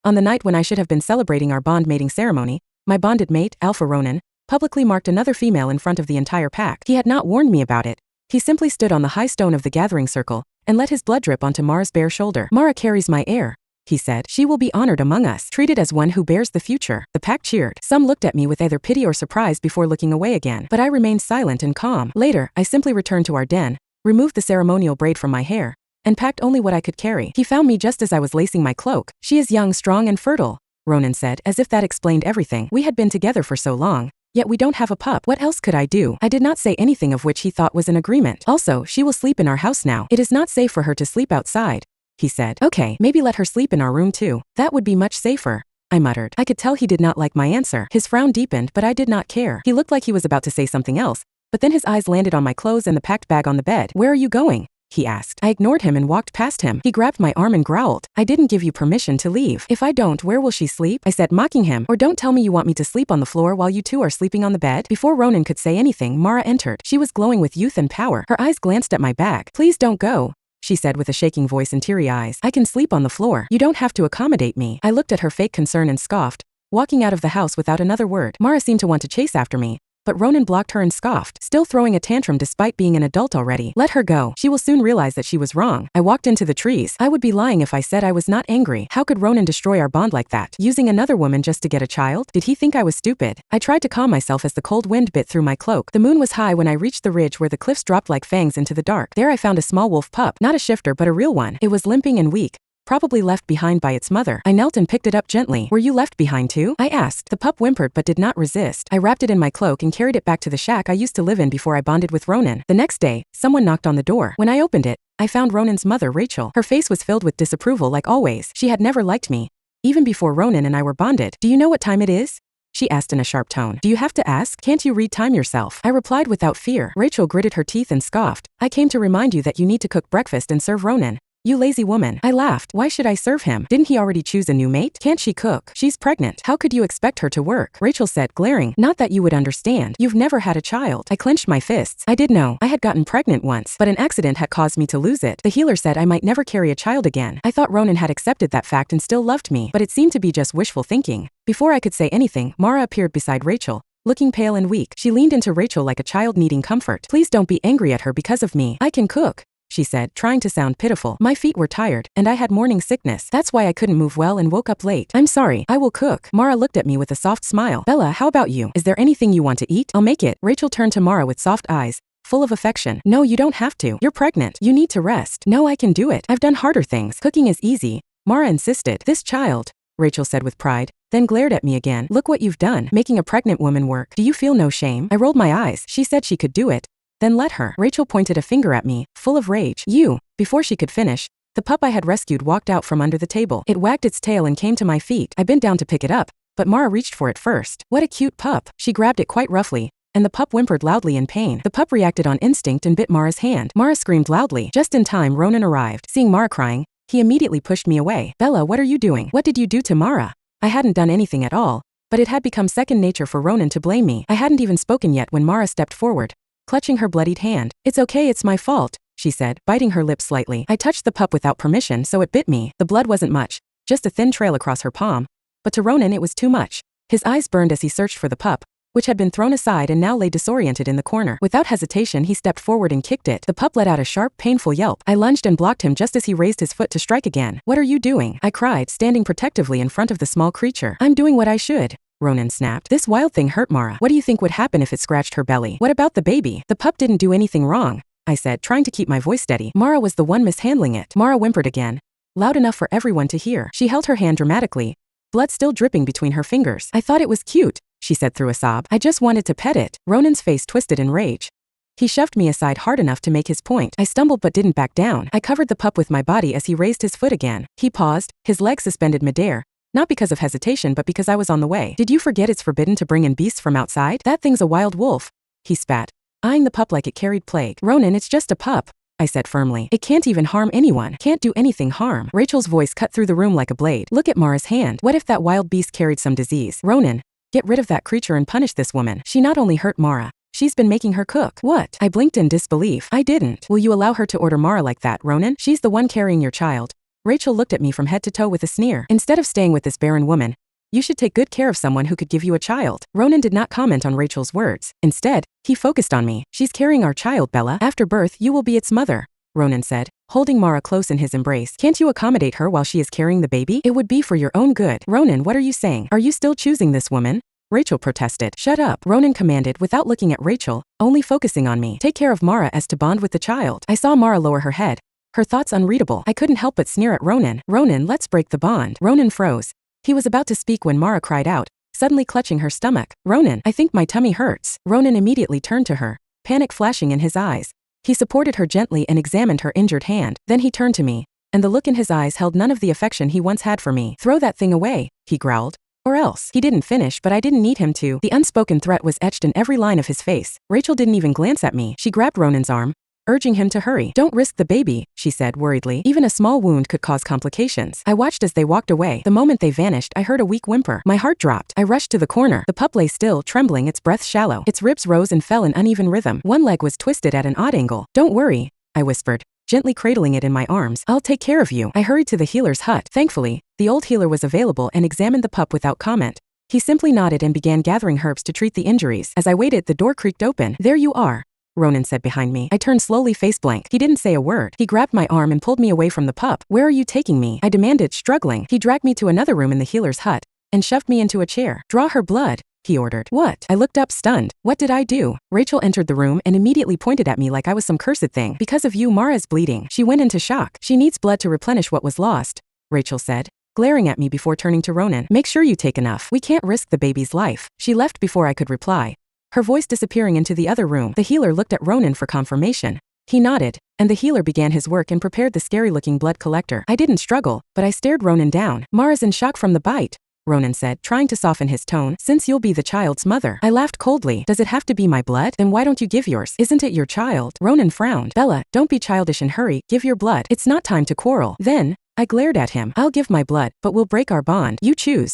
On the night when I should have been celebrating our bond mating ceremony, my bonded mate, Alpha Ronan, publicly marked another female in front of the entire pack. He had not warned me about it. He simply stood on the high stone of the gathering circle and let his blood drip onto Mara's bare shoulder. Mara carries my heir, he said. She will be honored among us, treated as one who bears the future. The pack cheered. Some looked at me with either pity or surprise before looking away again, but I remained silent and calm. Later, I simply returned to our den, removed the ceremonial braid from my hair, and packed only what I could carry. He found me just as I was lacing my cloak. She is young, strong, and fertile, Ronan said, as if that explained everything. We had been together for so long, yet we don't have a pup. What else could I do? I did not say anything of which he thought was an agreement. Also, she will sleep in our house now. It is not safe for her to sleep outside, he said. Okay, maybe let her sleep in our room too. That would be much safer, I muttered. I could tell he did not like my answer. His frown deepened, but I did not care. He looked like he was about to say something else, but then his eyes landed on my clothes and the packed bag on the bed. Where are you going? He asked. I ignored him and walked past him. He grabbed my arm and growled. I didn't give you permission to leave. If I don't, where will she sleep? I said, mocking him. Or don't tell me you want me to sleep on the floor while you two are sleeping on the bed? Before Ronan could say anything, Mara entered. She was glowing with youth and power. Her eyes glanced at my bag. Please don't go, she said with a shaking voice and teary eyes. I can sleep on the floor. You don't have to accommodate me. I looked at her fake concern and scoffed, walking out of the house without another word. Mara seemed to want to chase after me, but Ronan blocked her and scoffed, still throwing a tantrum despite being an adult already. Let her go. She will soon realize that she was wrong. I walked into the trees. I would be lying if I said I was not angry. How could Ronan destroy our bond like that? Using another woman just to get a child? Did he think I was stupid? I tried to calm myself as the cold wind bit through my cloak. The moon was high when I reached the ridge where the cliffs dropped like fangs into the dark. There I found a small wolf pup, not a shifter but a real one. It was limping and weak, probably left behind by its mother. I knelt and picked it up gently. Were you left behind too? I asked. The pup whimpered but did not resist. I wrapped it in my cloak and carried it back to the shack I used to live in before I bonded with Ronan. The next day, someone knocked on the door. When I opened it, I found Ronan's mother, Rachel. Her face was filled with disapproval like always. She had never liked me, even before Ronan and I were bonded. Do you know what time it is? She asked in a sharp tone. Do you have to ask? Can't you read time yourself? I replied without fear. Rachel gritted her teeth and scoffed. I came to remind you that you need to cook breakfast and serve Ronan. You lazy woman. I laughed. Why should I serve him? Didn't he already choose a new mate? Can't she cook? She's pregnant. How could you expect her to work? Rachel said, glaring. Not that you would understand. You've never had a child. I clenched my fists. I did know. I had gotten pregnant once, but an accident had caused me to lose it. The healer said I might never carry a child again. I thought Ronan had accepted that fact and still loved me, but it seemed to be just wishful thinking. Before I could say anything, Mara appeared beside Rachel, looking pale and weak. She leaned into Rachel like a child needing comfort. Please don't be angry at her because of me. I can cook, she said, trying to sound pitiful. My feet were tired, and I had morning sickness. That's why I couldn't move well and woke up late. I'm sorry. I will cook. Mara looked at me with a soft smile. Bella, how about you? Is there anything you want to eat? I'll make it. Rachel turned to Mara with soft eyes, full of affection. No, you don't have to. You're pregnant. You need to rest. No, I can do it. I've done harder things. Cooking is easy, Mara insisted. This child, Rachel said with pride, then glared at me again. Look what you've done, making a pregnant woman work. Do you feel no shame? I rolled my eyes. She said she could do it. Then let her. Rachel pointed a finger at me, full of rage. You. Before she could finish, the pup I had rescued walked out from under the table. It wagged its tail and came to my feet. I bent down to pick it up, but Mara reached for it first. What a cute pup. She grabbed it quite roughly, and the pup whimpered loudly in pain. The pup reacted on instinct and bit Mara's hand. Mara screamed loudly. Just in time, Ronan arrived. Seeing Mara crying, he immediately pushed me away. Bella, what are you doing? What did you do to Mara? I hadn't done anything at all, but it had become second nature for Ronan to blame me. I hadn't even spoken yet when Mara stepped forward, clutching her bloodied hand. It's okay, it's my fault, she said, biting her lips slightly. I touched the pup without permission, so it bit me. The blood wasn't much, just a thin trail across her palm, but to Ronan it was too much. His eyes burned as he searched for the pup, which had been thrown aside and now lay disoriented in the corner. Without hesitation, he stepped forward and kicked it. The pup let out a sharp, painful yelp. I lunged and blocked him just as he raised his foot to strike again. What are you doing? I cried, standing protectively in front of the small creature. I'm doing what I should, Ronan snapped. This wild thing hurt Mara. What do you think would happen if it scratched her belly? What about the baby? The pup didn't do anything wrong, I said, trying to keep my voice steady. Mara was the one mishandling it. Mara whimpered again, loud enough for everyone to hear. She held her hand dramatically, blood still dripping between her fingers. I thought it was cute, she said through a sob. I just wanted to pet it. Ronan's face twisted in rage. He shoved me aside hard enough to make his point. I stumbled but didn't back down. I covered the pup with my body as he raised his foot again. He paused, his legs suspended midair, not because of hesitation but because I was on the way. Did you forget it's forbidden to bring in beasts from outside? That thing's a wild wolf, he spat, eyeing the pup like it carried plague. Ronan, it's just a pup, I said firmly. It can't even harm anyone. Can't do anything harm. Rachel's voice cut through the room like a blade. Look at Mara's hand. What if that wild beast carried some disease? Ronan, get rid of that creature and punish this woman. She not only hurt Mara, she's been making her cook. What? I blinked in disbelief. I didn't. Will you allow her to order Mara like that, Ronan? She's the one carrying your child. Rachel looked at me from head to toe with a sneer. Instead of staying with this barren woman, you should take good care of someone who could give you a child. Ronan did not comment on Rachel's words. Instead, he focused on me. She's carrying our child, Bella. After birth, you will be its mother, Ronan said, holding Mara close in his embrace. Can't you accommodate her while she is carrying the baby? It would be for your own good. Ronan, what are you saying? Are you still choosing this woman? Rachel protested. Shut up, Ronan commanded without looking at Rachel, only focusing on me. Take care of Mara as to bond with the child. I saw Mara lower her head, her thoughts unreadable. I couldn't help but sneer at Ronan. Ronan, let's break the bond. Ronan froze. He was about to speak when Mara cried out, suddenly clutching her stomach. Ronan, I think my tummy hurts. Ronan immediately turned to her, panic flashing in his eyes. He supported her gently and examined her injured hand. Then he turned to me, and the look in his eyes held none of the affection he once had for me. Throw that thing away, he growled. Or else. He didn't finish, but I didn't need him to. The unspoken threat was etched in every line of his face. Rachel didn't even glance at me. She grabbed Ronan's arm, urging him to hurry. Don't risk the baby, she said worriedly. Even a small wound could cause complications. I watched as they walked away. The moment they vanished, I heard a weak whimper. My heart dropped. I rushed to the corner. The pup lay still, trembling, its breath shallow. Its ribs rose and fell in uneven rhythm. One leg was twisted at an odd angle. Don't worry, I whispered, gently cradling it in my arms. I'll take care of you. I hurried to the healer's hut. Thankfully, the old healer was available and examined the pup without comment. He simply nodded and began gathering herbs to treat the injuries. As I waited, the door creaked open. There you are, Ronan said behind me. I turned slowly, face blank. He didn't say a word. He grabbed my arm and pulled me away from the pup. Where are you taking me? I demanded, struggling. He dragged me to another room in the healer's hut and shoved me into a chair. Draw her blood, he ordered. What? I looked up, stunned. What did I do? Rachel entered the room and immediately pointed at me like I was some cursed thing. Because of you, Mara's bleeding. She went into shock. She needs blood to replenish what was lost, Rachel said, glaring at me before turning to Ronan. Make sure you take enough. We can't risk the baby's life. She left before I could reply, her voice disappearing into the other room. The healer looked at Ronan for confirmation. He nodded, and the healer began his work and prepared the scary-looking blood collector. I didn't struggle, but I stared Ronan down. Mara's in shock from the bite, Ronan said, trying to soften his tone. Since you'll be the child's mother. I laughed coldly. Does it have to be my blood? Then why don't you give yours? Isn't it your child? Ronan frowned. Bella, don't be childish and hurry. Give your blood. It's not time to quarrel. Then, I glared at him. I'll give my blood, but we'll break our bond. You choose.